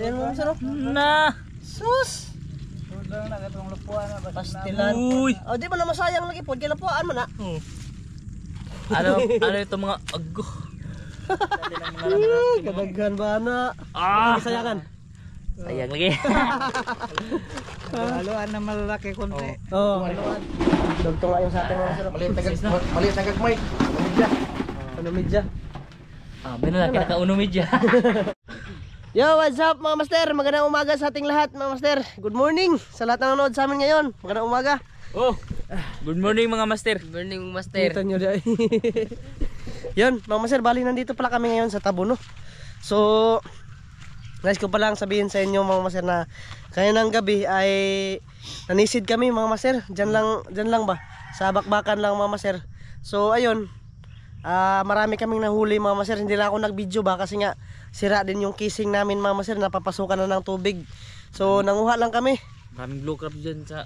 Ayan mga master. Na. Sus. Udang na katong lupuan na Pastilan. Uy. Oh, di ba na masayang lagi po? Kaya lapuan mo na. Ano ito mga ago. Kadaghan ba na? Sayangan. Sayang lagi. haluan na malalaki konti. Oo. Dagto nga yung sa atin mga master. Maliit na gagmay. Medya. Ano medya? Meron na kinaka-uno medya. Yo, what's up mga master? Magandang umaga sa ating lahat mga master. Good morning sa lahat ng nanonood sa amin ngayon. Magandang umaga. Oh. Good morning mga master. Good morning, master. Kita nyo dahil. Yun, mga master, bali nandito pala kami ngayon sa Tabono. So, guys ko palang sabihin sa inyo mga master na kaninang gabi ay nanisid kami mga master. Diyan lang ba? Sa bakbakan lang mga master. So, ayun. Marami kaming nahuli mga master. Hindi lang ako nag-video ba kasi nga sira din yung casing namin mga master. Napapasukan na ng tubig. So, nanguha lang kami. Maraming blue crab dyan sa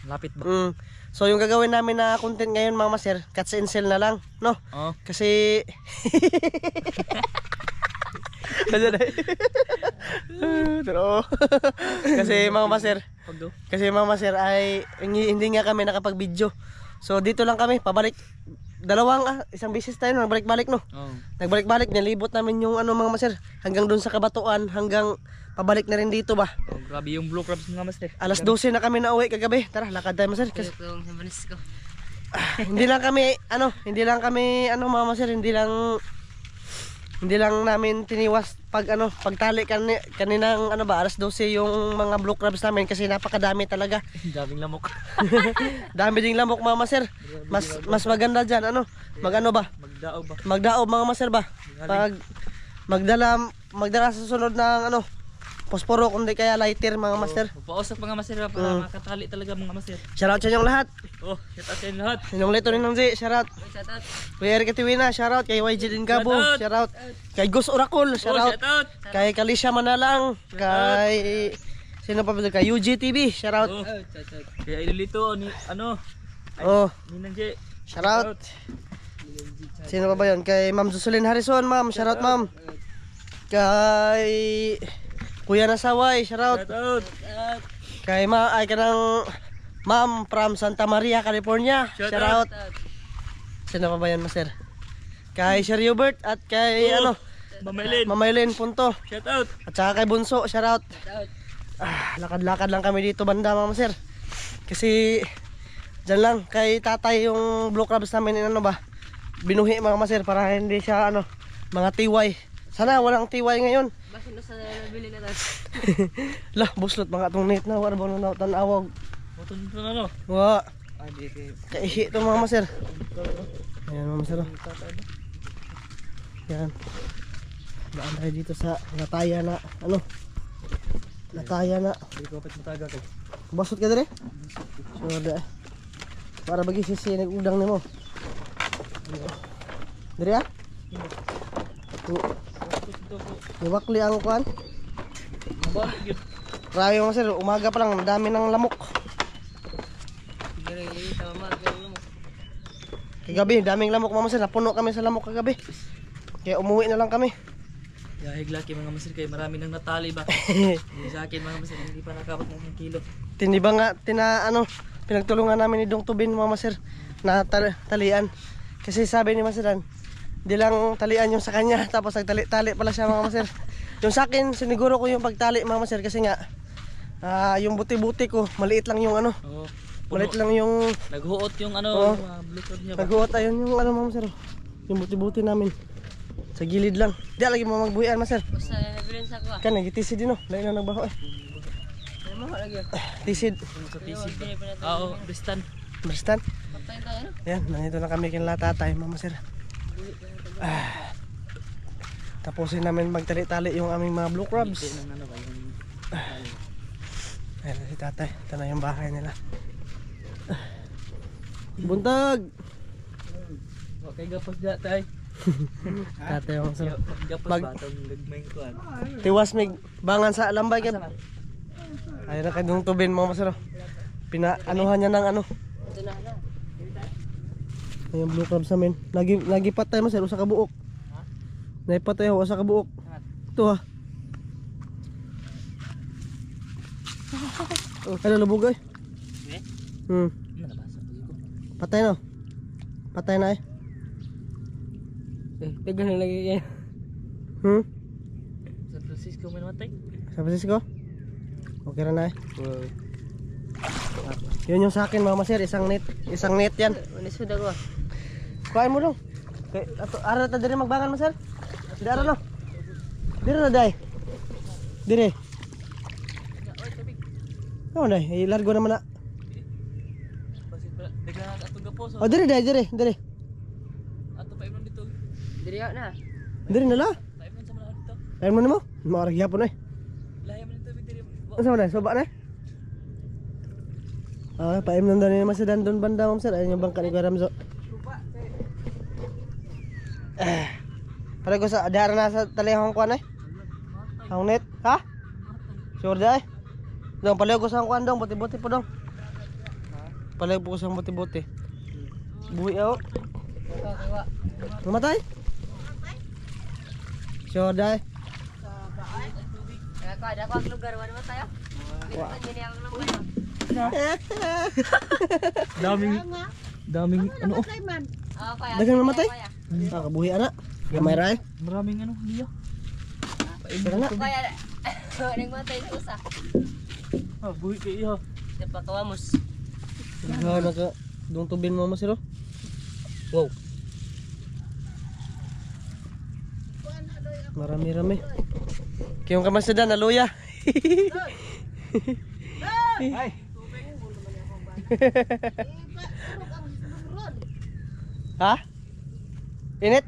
lapit ba? So yung gagawin namin na content ngayon mga master, catch and sell na lang, no? Kasi kasi mga master ay hindi nga kami nakapag-video. So dito lang kami pabalik isang beses tayo nagbalik-balik no. Nagbalik-balik nilibot namin yung mga master hanggang doon sa Kabatuan hanggang pabalik na rin dito ba. Grabe yung blue crabs mga master. Alas 12 na kami nauwi kagabi. Tara, lakad tayo master. Kasi hindi lang kami mga master, hindi lang namin tiniwas pagtali kaninang alas 12 yung mga blue crabs namin kasi napakadami talaga. Daming lamok. Dami ding lamok mga master. Mas maganda diyan Magdaob mga master ba. Pag magdala sa sunod ng posporo kundi kaya lighter mga master. Pausap mga master para makatali talaga mga master. Shoutout sa inyong lahat. Shoutout sa inyong lahat. Inyong lito ni Nang Z, shoutout. Kuya Eric Tiwina, shoutout. Kay YG din Gabo, shoutout. Kay Gus Oracle, shoutout. Kay Kalisha Manalang, kay sino pa ba? Kay UGTV, shoutout. Kay Idolito ni Nang Z, shoutout. Sino pa ba 'yon? Kay Ma'am Jocelyn Harrison, ma'am, shoutout ma'am. Kay Kuya Nasaway, shoutout. Kay kanang Ma'am from Santa Maria, California, shoutout. Sino pa ba yan, master? Kay Sir Hubert at kay Mamaylin Punto, shoutout. At saka kay Bunso, shoutout. Lakad-lakad lang kami dito banda mga master. Kasi dyan lang kay tatay yung blue crabs namin binuhi mga master para hindi siya mga tiway. Sana walang tiway ngayon. Bakit na sa nabili na tayo? Lah, buslot mga itong net na wala ba na tanawag. Wa. Kaihi ito mga master. Ayan mga master. Yan. Daan tayo dito sa nataya na nataya na. Basot ka dere? So para bagi sisi nag-udang nimo. Dere ah? Iwakli ang kuan. Grabe mga sir, umaga pa lang, dami ng lamok. Kagabi, daming lamok mga sir, napuno kami sa lamok kagabi. Kaya umuwi na lang kami. Higlaki mga master kay marami nang natali ba. Sa akin mga master, hindi pa nakabot ng kilo. Tiniba nga, pinagtulungan namin ni Dong Tubin mga master na talian. Kasi sabi ni Maseran, di lang talian yung sa kanya tapos nagtali-tali pala siya mga master. Yung sa akin siniguro ko yung pagtali mga master kasi nga yung buti-buti ko maliit lang yung maliit lang yung naghuot yung blue crab niya ba? Naghuot ayun yung mga master. Yung buti-buti namin sa gilid lang. Di lagi mo magbuhian master. Basta nabilin sa ko. Kan nagitisid din lain na nagbaho Tisid. Sa tisid. Bristan. Yan, nandito na kami kina tatay mga master. Tapusin namin magtali-tali yung aming mga blue crabs. Ayan si tatay, ito na yung bahay nila. Buntag! Okay, gapos dyan tay. Tatay yung masarap. Gapos batang gagmay ko. Tiwas may bangan sa lambay ka. Ayun na kayong tubin mga masarap. Pinaanuhan niya ng Ayun blue crabs namin. Nagipat tayo masarap sa kabuok. Naipat tayo sa kabuok. Ito Ano lubog ay? Eh? Hmm. Nabasa ko ko. Patay no. Patay na eh. Tagal na lagi yan. Hmm. San Francisco may namatay. San Francisco? Okay na eh. Yun yung sa akin mga master, isang net yan. Manisod ako. Kuhain mo dong. Okay, ara na ta dire magbangan master. Di ara no. Dire na day. Dire. Oh na, ilargo naman na. Basit pala. Dagan atong gaposo. Oh dire day, dire. Ato pa imnon dito. Diriya na. Dire na la. Pa imnon sa mga dito. Ayun mo nimo. Maarag gyapon eh. Lahi man dito diri. Asa man soba na? Ah, paim nang dani mas sedan doon banda ma'am sir. Ayun yung bangka ni Kuya Ramzo. Pare ko sa adara na sa talihong kuan eh. Ang net, ha? Sure dai. Dong palayo ko sa kuan dong, buti-buti po dong. Palayo po ko sa buti-buti. Buhi ako. Mamatay? Sure dai. Ada ko ang lugar. Wala ba tayo? Wala. Hindi ako lang ba? Daming ano oh. Kaya. Dagang namatay? Ah, kabuhi ana. Gamay ra eh. Maraming ano liya. Tara na. Kaya. Nang matay sa usa. Ah, buhi kay iya. Dapat kawamos. Ah, naka dong tubin mo masiro. Wow. Marami-rami. Kayong kamasada na luya. Ay. Ha? Init?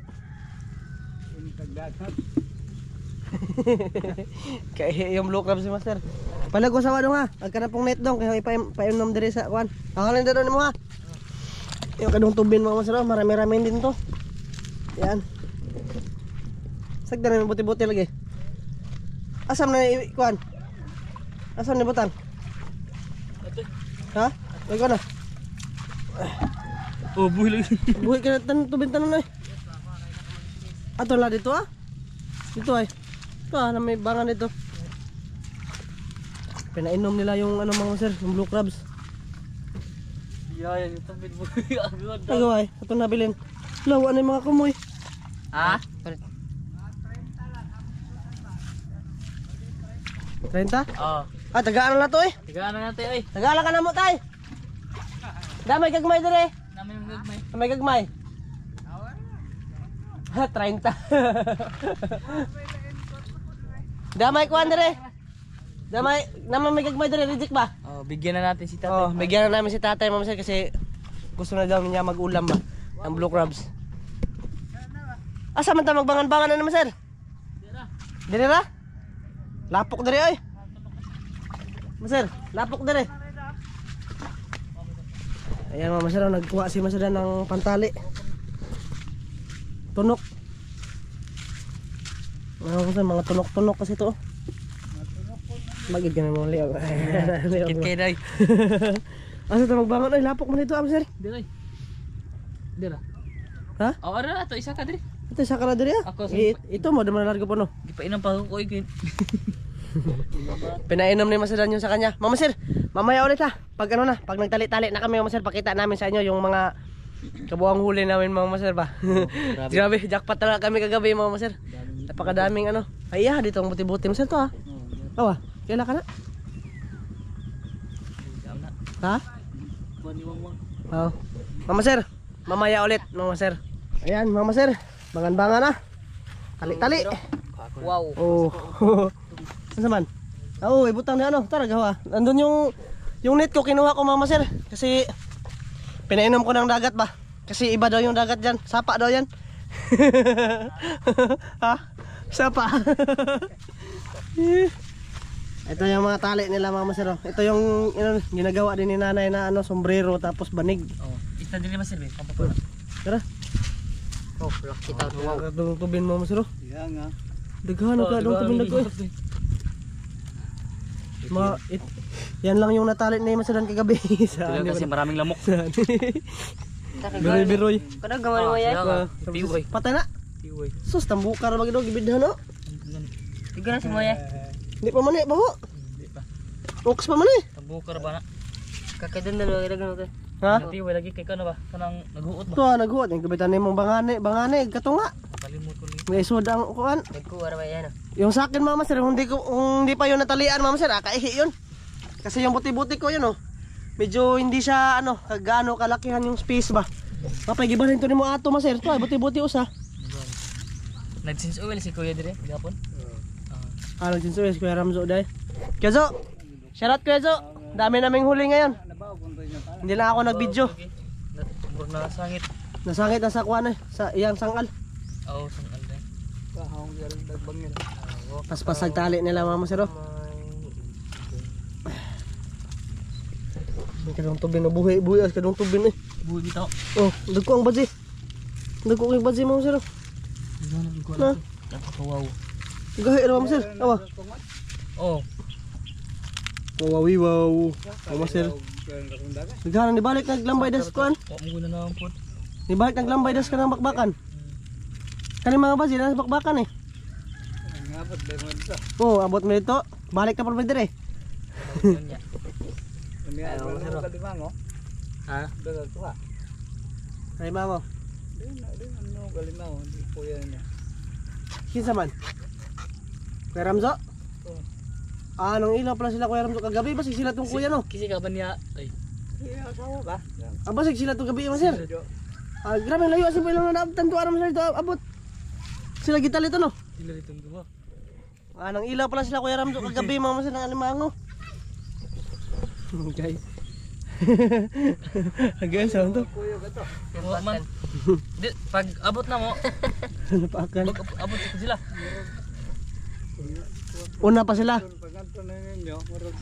Kaya yung blue crab si master. Palag ko sa wano ha. Agka na pong net dong. Kaya ipainom diri sa kwan. Hangalin na doon mo ha. Yung kadong tubin mga master. Marami-rami din to. Yan. Sagda na yung buti-buti lagi. Asam na kwan? Asam na butang? Ha? Ay ko na. Oh, buhi lagi. Buhay ka na tubig tanon ay. Ato la dito ah. Dito ay. Ito ah, na may bangan dito. Pinainom nila yung ano mga sir, yung blue crabs. Iya, yung tambid buhi. Agad. Tagaw ay, ito nabilin. Lawa na yung mga kumoy. Ha? 30? Oh. Ah, tagaan na to eh. Tigaan na natin ay. Tagaala ka na mo tay. Damay gagmay dire. Namin yung gagmay. Damay gagmay. Ha, 30. Damay kuan dire. Damay may gagmay dire, reject ba? Oh, bigyan na natin si tatay. Oh, bigyan na namin si tatay ma'am sir kasi gusto na daw niya mag-ulam ba ng blue crabs. Asa man ta magbangan-bangan na naman sir? Dire ra? Lapok dire ay. Maser, lapok dire. Ayan mga maser, nagkuha si maser ng pantali. Tunok. Mga tunok-tunok kasi to. Magid ka na mo liyaw. Kit kay day. Asa ta magbangon ay lapok man ito, maser. Dire. Dire. Ha? Oh, ara ato isa ka dire. Ito sa kara dire. Ako sa Ito mo daman largo po no. gipainom pa ko igin. Pinainom ni Maser yun sa kanya. Mama Sir, mamaya ulit ha. Pag ano na, pag nagtali-tali na kami Mama Sir, pakita namin sa inyo yung mga kabuang huli namin Mama Sir ba. Grabe, jackpot talaga kami kagabi Mama Sir. Napakadaming ano. Ay dito ang buti-buti Mama Sir to ha. Awa, kailan ka na? Ha? Wang. Oo. Mama Sir, mamaya ulit Mama Sir. Ayan Mama Sir, bangan-bangan na. Tali-tali. Wow. Oh. Ano man? Oo, ibutang na ano, tara gawa. Nandun yung net ko kinuha ko Mama Sir kasi pinainom ko ng dagat ba. Kasi iba daw yung dagat diyan, sapa daw yan. Ha? Sapa. Ito yung mga tali nila Mama Sir. Ito yung ginagawa din ni nanay na ano, sombrero tapos banig. Oh, ita din mas sir, pampapala. Tara. Oh, kita wow. Wow. Tubin Mama Sir. Yan nga. Daghan ka dong tubin na ko. Yan lang yung natali ni Masadan kagabi sa Kasi maraming lamok. Biroy-biroy. Kada gaman mo yan. Piwoy. Patay na. Piwoy. Sus, tambukar ba gid gibidhan no? Tiga na si Moya. Hindi pa man ba ho? Hindi pa. Oks pa man eh. Tambukar ba na? Kakadun na lang ilagay mo kay. Ha? Dati way lagi kay kano ba? Kanang naghuot ba? Ito naghuot. Yung gabitan nimo bangane, kato nga. Kalimot ko ni. May isod ang kuan. Nagkuha na ba yan? Yung sa akin mama sir, hindi pa yun natalian mama sir, kaihi yun. Kasi yung buti-buti ko yun oh. Medyo hindi siya gaano kalakihan yung space ba. Papagibahin to nimo ato mama sir. To ay buti-buti usa. Nag-since oil si Kuya dire gapon. Ano din so, Kuya Ramzo dai. Kuya Zo. Shoutout Kuya Zo. Dami naming huli ngayon. Hindi lang ako nag-video. Mur na sangit. Nasangit na sa kuan eh, sa iyang sangal. Oo, sangal din. Kahong galing nagbangin. Paspasag tali nila mama sir. May kadong tubin na buhay as kadong tubin eh. Buhi bitaw. Oh, dagko ang badji. Dagko ang badji mama sir. Gana ko Na. na. Nakakawaw. Gahi ra mama sir. Awa. Oh, Wow. Mama sir. Naghanan ni balik naglambay das kuan. wa mo na naman po. Ni balik naglambay das kanang bakbakan. Kani mga badji na bakbakan eh. Ngabot ba mo dito? Oh, abot mo dito. Balik na pa dire. Nya. Ini ano kalimango? Ha? Dagat ko. Kani mamo. Din ano kalimango, di po yan niya. Kinsa man? Kuya Ramzo? Oo. Ah, nang ilaw pala sila Kuya Ramzo kagabi. Basig sila tong kuya no? Kisi ka ba niya? Ay, Iya, asawa ba? Ah, basig sila tong gabi sir. Ah, grabe layo asin pa ilang naabtan to aram sila ito abot. Sila gital ito no? dili ritong duwa. Ah, nang ilaw pala sila Kuya Ramzo kagabi mama sila ng alimango. Okay. Again, saan to? Kuya ka to. Wa man. Di pag abot na mo, Napakan. pag abot ko sila. Una pa sila. Pag anto na ninyo, murag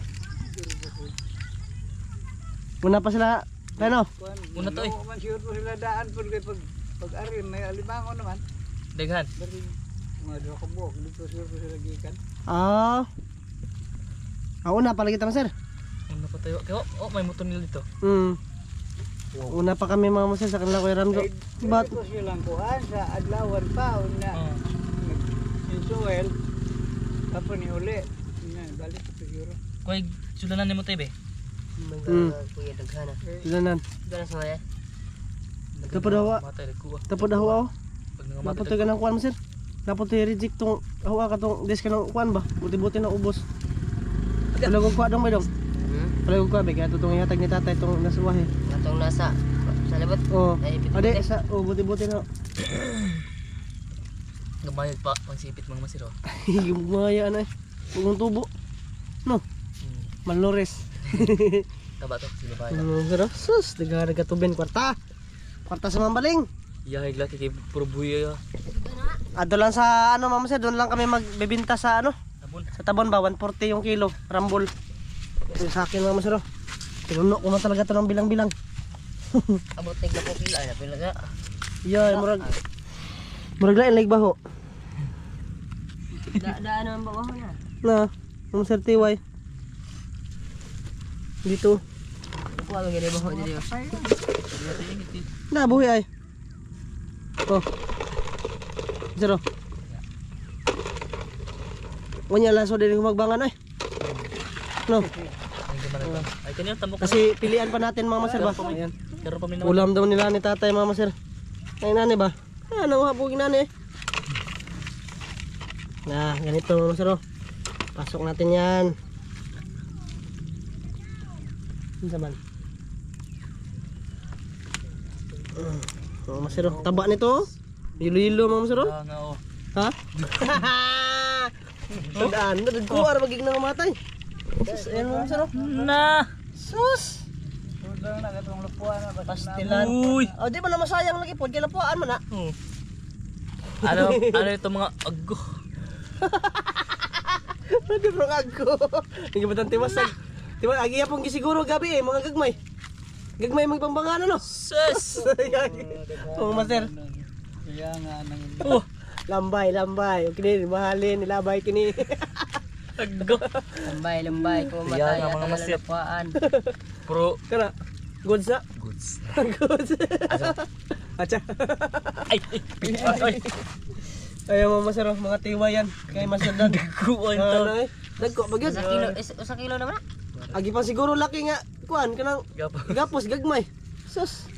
Una pa sila. Ano? Una to eh. Man sure po sila daan po kay pag arin may alimango naman. Daghan. Dari mga dua ka buok dito sure po sila gikan. Ah. Ah, una pala kita sir. Una pa tayo. Kaya oh, may motor nila dito. Una pa kami mga sir sa kanila Kuya Ramzo. But Dito silang kuhan sa adlawan pa una. Oh. Insuel. Tapos ni uli. Balik sa siguro. Koy sulanan nimo tay be. Kuya daghana. silanan. Gana sa maya. Tapos daw Matay ko. Tapos daw ako. Pag nga Napot matay. ka ng kuan sir. Napot reject tong hawa ka tong des ka ng kuan ba. Buti-buti na ubos. Wala ko kuha dong may dong. Wala ko kuha be kaya tutong ihatag ni tatay tong nasuwahe. Atong nasa sa labot. Oh. Ay, Ade sa buti-buti na. Gamayad pa pangsipit mga masiro. Gumaya na eh. Bugong tubo. No, Malnores. Taba to sila pa. Pero sus, daga tubin kwarta. Kwarta sa mambaling. Yahay glaki kay puro buya. Ado lang sa mama sir, doon lang kami magbebenta sa Sabon. sa tabon ba 140 yung kilo, rambol. Ito sa akin mama sir. Pinuno ko na talaga to ng bilang-bilang. Abot tig na po pila na pila ga. Yeah, murag lain like baho. Daan naman ba ko na? Na, mama sir tiway. Dito. Kuha mo gani ba ko diri. Na buhi ay. Oh. Zero. Wanya laso din magbangan ay. No. Ay kanina tambok. Kasi pilian pa natin mama sir ba? Ayan. Pero pa min naman. Ulam daw nila ni tatay mama sir. Ay nani ba? Ano habugin nani? Nah, ganito mama sir. Oh. Pasok natin 'yan. Ano man? Mama sir, oh. Taba nito. Yilo-yilo mama sir. Oh. Nga oh. Ha? Tandaan, nagkuwar magig nang matay. Sus, ayan mama sir. Oh. Na. Sus! Tudang na katong lupuan na ba? Pastilan. Uy. Oh, di ba na masayang lagi po? Kaya lapuan mo na. Ano ito mga ago. Di bro ako. Hindi ba tang tiwas? Diba, agi pong gisiguro gabi eh, mga gagmay. Gagmay magpambangan no? Sus. Oh, master. Kaya nga nang Oh, lambay. Okay, mahalin, nilabay kini. Ago. Lambay ko Kaya matay nga, mga atong masit. lapuan. Pro Kana. Goods na. goods. Goods. Acha. Ay. Ay. Ayaw mo masarap mga tiwa yan. Kay masadan. Kuan to. Ano eh? Nagko ba gyud? Sa kilo naman. Agi pa siguro laki nga kuan kanang Gapo. gapos gagmay. Sus.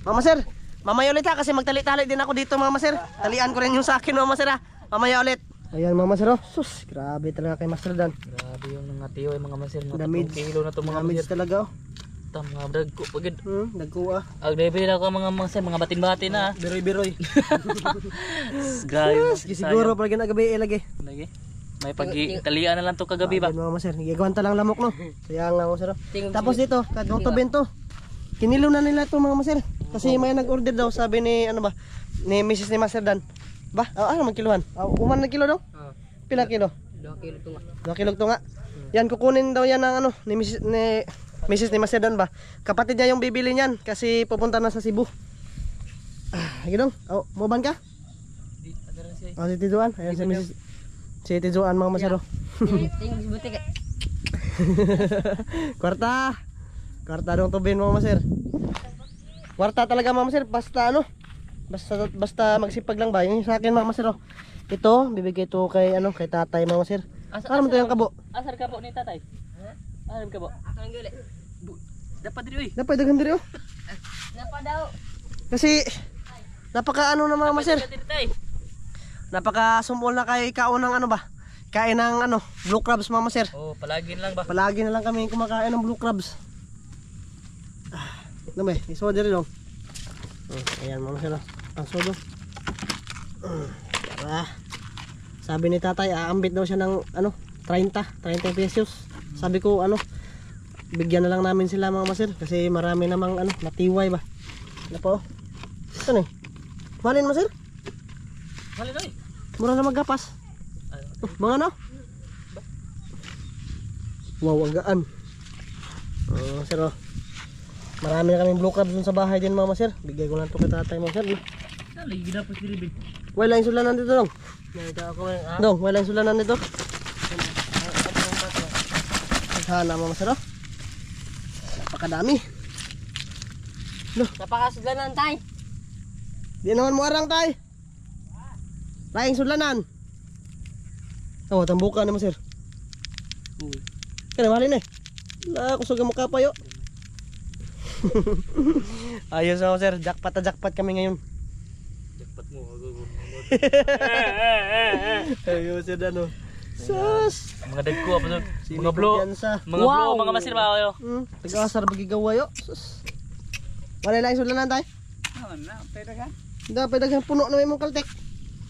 Mama sir, mamaya ulit ha kasi magtali-tali din ako dito mama sir. Talian ko rin yung sa akin mama sir ha. Mamaya ulit. Ayan mama sir oh. Sus, grabe talaga kay Master Dan. Grabe yung mga tiyo mga master. Mga Damage. 3 kilo na to mga Damage master. talaga oh. Tam mga dragko pagid. Dagko ah. Ag debili na ako mga master, mga batin-batin na. Biroy-biroy. Grabe. Siguro pag ginagabi ilagay. Lagi. May pagtalian na lang to kagabi ba? Mama sir, gigawanta lang lamok no. Sayang lang sir. Tapos dito, kadtong tubento. Kinilo na nila to mga master. Kasi may nag-order daw sabi ni ano ba? Ni Mrs. ni Master Dan. Ba, ano man kilohan? Uman na kilo daw? Pila kilo? 2 kilo tunga. 2 kilo to nga. Yan kukunin daw yan ng ano ni Mrs. ni Master Dan ba? Kapatid niya yung bibili niyan kasi pupunta na sa Cebu. Gidong. Oh, mo ban ka? Di ada rin siya. Oh, si Tijuan. Ayan si Mrs. Si Tijuan mga masero. Tingin sa butik. Kwarta. Kwarta dong tubin mga maser. Kwarta talaga mga maser. Basta ano. Basta magsipag lang ba. Yung sa akin mga maser. Ito, bibigay ito kay ano, kay tatay mga maser. Ano mo ito yung kabo? Asar kabo ni tatay. Asar kabo. Ang gali. Dapat diri oy. Dapat dagan diri oh. Napa daw. Kasi napaka ano na mga maser. Tay. Napaka sumol na kay kaunang ano ba? Kain ng ano, blue crabs mga maser. Oh, palagi na lang ba? Palagi na lang kami kumakain ng blue crabs. Ano ba? Iso diri dong. Ayan mga maser. Ang sodo. Sabi ni tatay, aambit daw siya ng ano, 30 pesos. Sabi ko ano, bigyan na lang namin sila mga maser kasi marami namang ano, natiway ba. Ano po? Ito ni. Malin maser? Malin oy. Mura na maggapas. Mga ano? Wow, ang gaan. Sir, oh. Marami na kaming blue crabs dun sa bahay din mga maser. Bigay ko lang ito kay tatay mga maser. Dali gidapos diri big. Wala yung sulanan dito dong. Dong, wala yung sulanan dito. Sana mga maser, oh. Napakadami. Napakasudlanan tay. Di naman mo arang tay. Laing sulanan. Oh, tambuka naman sir. Kaya malin eh. Wala, kusog ang mukha pa yo. Ayos ako sir, jackpot kami ngayon. Dapat mo ako. Ayos sir ano. Sus! Mga dagko apa sud? Mga blow. Mga Wow! blow mga masir ba kayo? Tagasar magigawa yo. Sus. Wala laing sulanan tay. Na, pwede ka? Dapat daghan puno na may mong kaltek.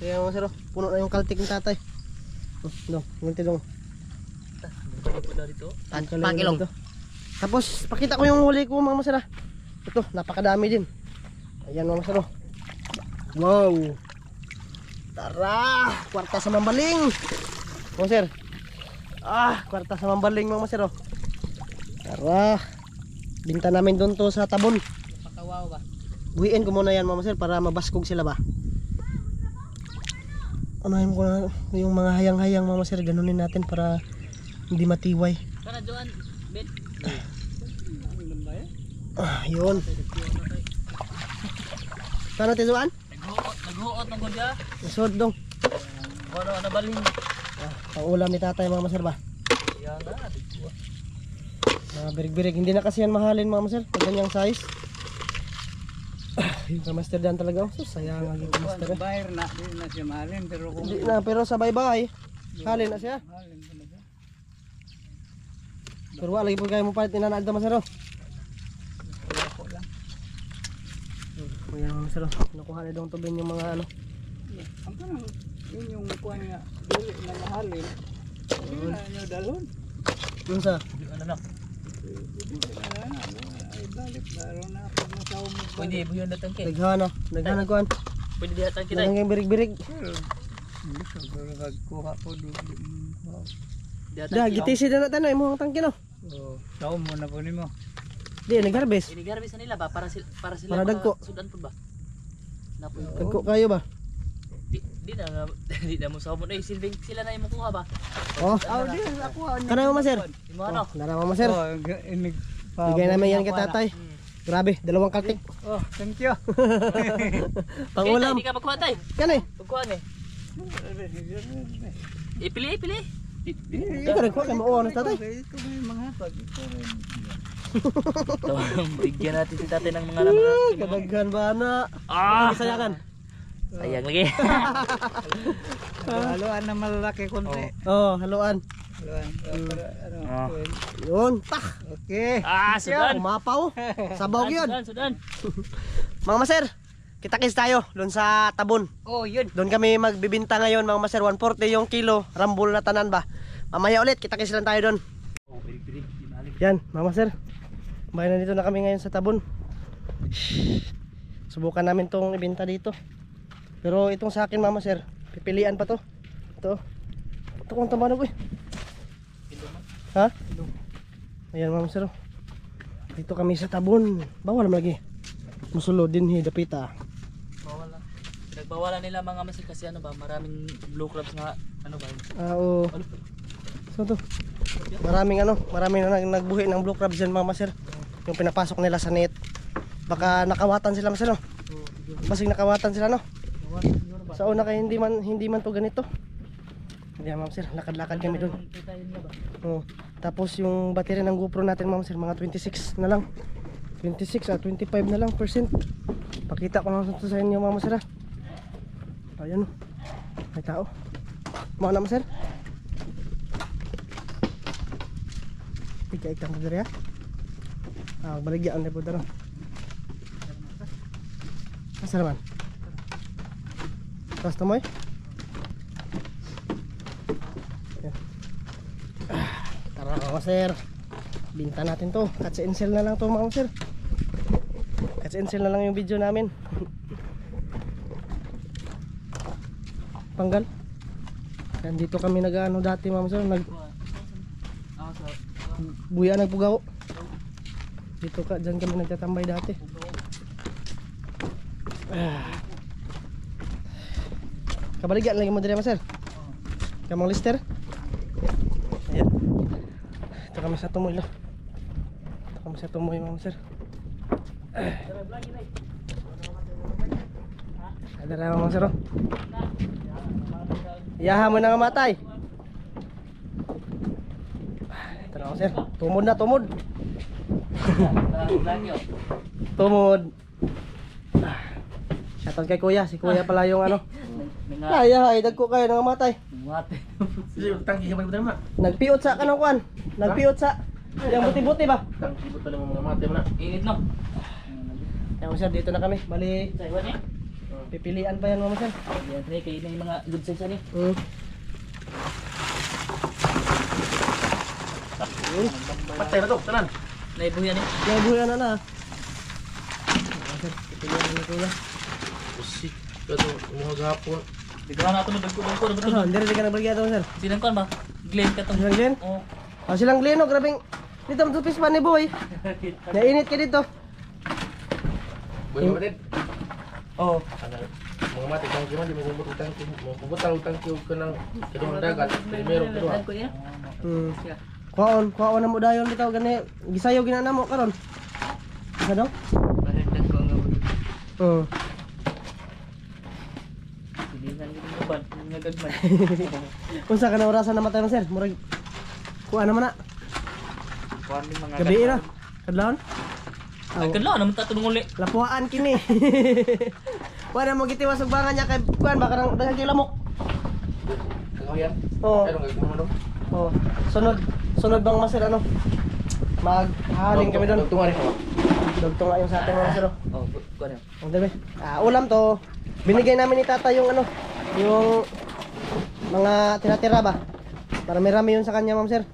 Kaya mga sir, puno na yung kaltek ng tatay. No, ngunti dong. Pakilong. Tapos pakita ko yung huli ko mga masara. Ito, napakadami din. Ayan mga masara. Wow. Tara, kwarta sa mambaling. Mga sir. Kwarta sa mambaling mga masara. Tara. Binta namin doon to sa Tabon. Pakawaw ba? Buhiin ko muna yan mga masir para mabaskog sila ba. Unahin ko na yung mga hayang-hayang mga masir, ganunin natin para hindi matiway. Kana Joan, bet. Yun. Paano tinuan? Naghuot ng gudya. Isod dong. Ano baling. Pang-ulam ni tatay mga masir ba? Yan na, dito. Mga birig-birig, hindi na kasi yan mahalin mga masir, pag ganyang size. Yung kamaster Dan talaga, sayang ang yung kamaster. Bayar na, di na siya mahalin, pero kung Hindi na, pero sa bye-bye, halin na siya. mahalin talaga. Pero wala, lagi po kayo mo palit, inanaan ito masir. Ako lang. Ayan mga masir, nakuha na daw tubin yung mga ano. Ang parang, yun yung kuha nga, dili na mahalin. Hindi na nyo dalon. Yung sa, Ano na? Hindi na na, ay balik, laro na pag nasaw mo balik. Pwede buyon na tangke. naghahanap kuhan. Pwede diha tangke tay. Naghangang birig-birig. Hindi ka, pero nagkuha po doon. Diha Da, tangke. gitisi na natin ay mo ang tangke no. Saw mo na po ni mo. Di, nag-harvest. Inigarbis na nila ba para sila Para dagko. Sudan pud ba? Napoy. Tagko kayo ba? Di na di na mo sa mo eh silbing sila na imo kuha ba? Oh, Di, ako. kana mo masir. Imo ano? Nara mo masir. Inig. Bigay namin yan kay tatay. Grabe, 2 kaltik. Oh, thank you. Pang-ulam. Hindi ka magkuha tay. Kani? Magkuha ni. Ipili. Ikaw nagkuha kay mo ano tatay. Ito may mga pag ito rin. So, bigyan natin si tatay ng mga naman. Kadaghan ba na? Sayangan. Sayang lagi. Haluan na malalaki konti. Oh, haluan. Haluan. Para ano. Ah. Yun, tak. Okay. Sudan. Umapaw. Sabaw yun. Sudan. Mga maser, kita-kits tayo doon sa Tabon. Oh, yun. Doon kami magbibinta ngayon mga maser, 140 yung kilo, rambol na tanan ba. Mamaya ulit, kita-kits lang tayo doon. Yan, mga maser. Bayan na dito na kami ngayon sa Tabon. Subukan namin tong ibenta dito. Pero itong sa akin mga maser, pipilian pa to. Ito. Ito kung tama na ko eh. Ha? Ayan mga maser. Dito kami sa Tabon. Bawal lagi. Musulod din dapita. Bawal lang. Pinagbawalan nila mga masir kasi ano ba, maraming blue crabs nga ano ba. Oo. So to. Maraming na nagbuhi ng blue crabs dyan mga maser. Yung pinapasok nila sa net. Baka nakawatan sila maser no. Basig nakawatan sila no. Sa una kaya hindi man to ganito. Hindi mga maser, lakad-lakad kami doon. Oh. Tapos yung battery ng GoPro natin mga maser, mga 26 na lang. 26 at 25 na lang percent. Pakita ko lang ito sa inyo mga maser. Ayan o. May tao. Mga na maser. Ika-ikang pagdari ha. Baligyan na po daro. Asa naman? Basta mo eh. Tara mga maser. Binta natin to. Cuts and sell na lang to mga maser. Cuts and sell na lang yung video namin. Panggal. Yan dito kami nag-ano dati mga maser. Buya nagpugaw. Dito ka, dyan kami nagtatambay dati. Kabaligyan lagi mo dire maser. Kamang lister. Ayan. Ito kami sa tumoy lo. Ito kami sa tumoy mga maser. Ada raw mga maser. Iyaha mo na nga matay. Ito na maser. Tumod na tumod. Tumod. Shoutout kay kuya. Si kuya pala yung ano. Ay, dagko kayo nang matay. Mate. Nagpiot sa kanang kuan. Nagpiot sa yang buti-buti ba? Init no. Yan sir, dito na kami. Bali, pipilian pa yan mga sir. Yan tre kay may mga good size ani. Patay na to, tanan. Naibuhi ani. Yung buhay na. Sir, pipilian na kuya. Usik, kato mga gapon. Bigyan na ato dagko betul. Ano, hindi rin ka nabagyan ito sir. Silang kon ba? Glen ka tong. Silang Glen? Oh. Silang Glen, grabing. Dito matupis pa ni boy. Nainit ka dito. Boy kapatid. Oh. Mga mati kang kiman di mo butang utang kiyo ka ng kadung dagat. Primero kedua. Ko ya. Kuwaon na mo dayon dito gani. Gisayo ginana mo karon. Isa daw? Mahigdan ko nga. Pilihan ko ban nga gagmay. Unsa ka na orasan namatay man sir? Murag kuha naman na. Kuan ni mga Gabi na. Kadlawon? Ay kadlaw naman ta tunong uli. Lapuan kini. Wala mo gitiwas og bangan niya kay kuan baka nang daghang kay lamok. Kakayan. Oo. Pero ngagmo mo. Oh. Sunod bang maser ano? Maghaling kami doon. Tungari ko. Dugtong nga yung sa ating mga sir. Oh, kuan. Ang dami. Ulam to. Binigay namin ni tata yung ano, yung mga tira-tira ba? Para may rami yun sa kanya, ma'am sir.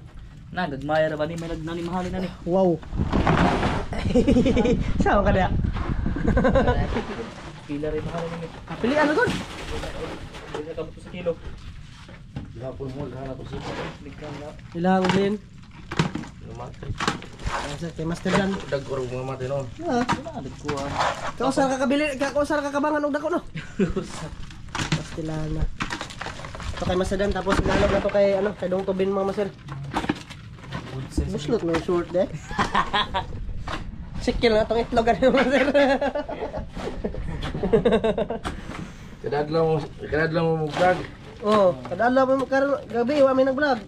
Na gagmay ra ba ni may mahalin na ni. Wow. Saan ka na? Pila rin mahalin ni. Pili ano doon? Hindi ka sa kilo. Gapon mo kana to sipa. Bigyan na. Ilang din. Lumatay. Sir, kay Master Dan. Dagor mga mati no. Wala dagkuan. Kausar ka kabili, kausar ka kabangan og dako no. Pastilana. Ito kay Master Dan tapos ilalog na to kay ano, kay Dong Tobin mga master. Buslot mo yung short de. Sikil na itong itlog ano master. Kadadlaw mo vlog. Oh, kada adlaw mo karon gabi wa may nag-vlog.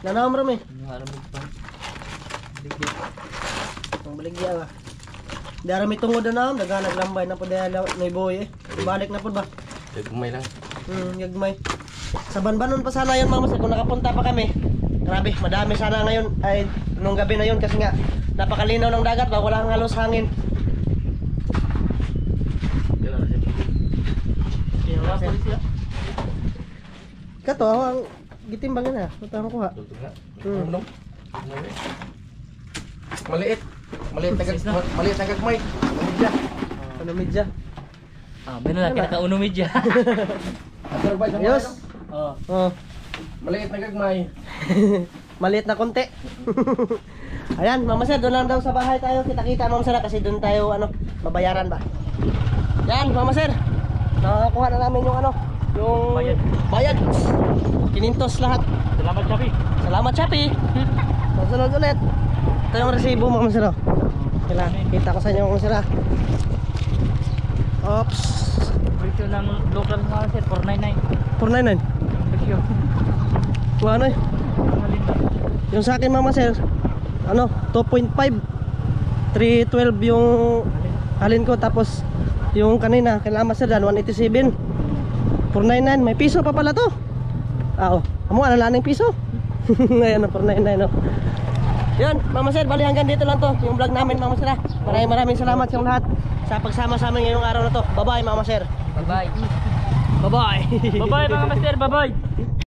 Nanawam ra mi. Haram pa. Ang baligya ba. Dara may tungod na daga naglambay na po dahil may boy eh. Ibalik na po ba? Gagmay lang. Gagmay. Sa Banbanon pa sana yun mga master kung nakapunta pa kami. Grabe, madami sana ngayon ay nung gabi na yun kasi nga napakalinaw ng dagat ba, wala kang halos hangin. Kato, ang gitimbangan na. Ito ang kuha. Ano? Maliit. Maliit na gagmay. Media. Ano medya? Ah, meron lang kinakauno medya. Atar ba sa Ayos. Oh. Oh. Maliit na gagmay. Maliit na konti. Ayan, Mama Sir, doon lang daw sa bahay tayo. Kita-kita Mama Sir kasi doon tayo babayaran ba. Yan, Mama Sir. Nakakuha na namin yung yung bayad. 500 lahat. Salamat, Chapi. Salamat, Chapi. Sunod ulit. Ito yung resibo, Mama Sir. Kita ko sa inyo, Mama Sir. Oops. Presyo ng local mga sir, 499. 499. Presyo. Kuha ano eh. Yung sa akin, Mama Sir, 2.5. 312 yung alin ko. Tapos yung kanina, kay Mama Sir, 187. 499. May piso pa pala to. Oo. Amo, ano lang ng piso? Ngayon, 499. Yan, Mama Sir, bali hanggang dito lang to yung vlog namin, Mama Sir. Maraming salamat sa lahat sa pagsama sa amin ngayong araw na to. Bye-bye, Mama Sir. Bye-bye. Bye-bye. Bye-bye mga master, bye-bye.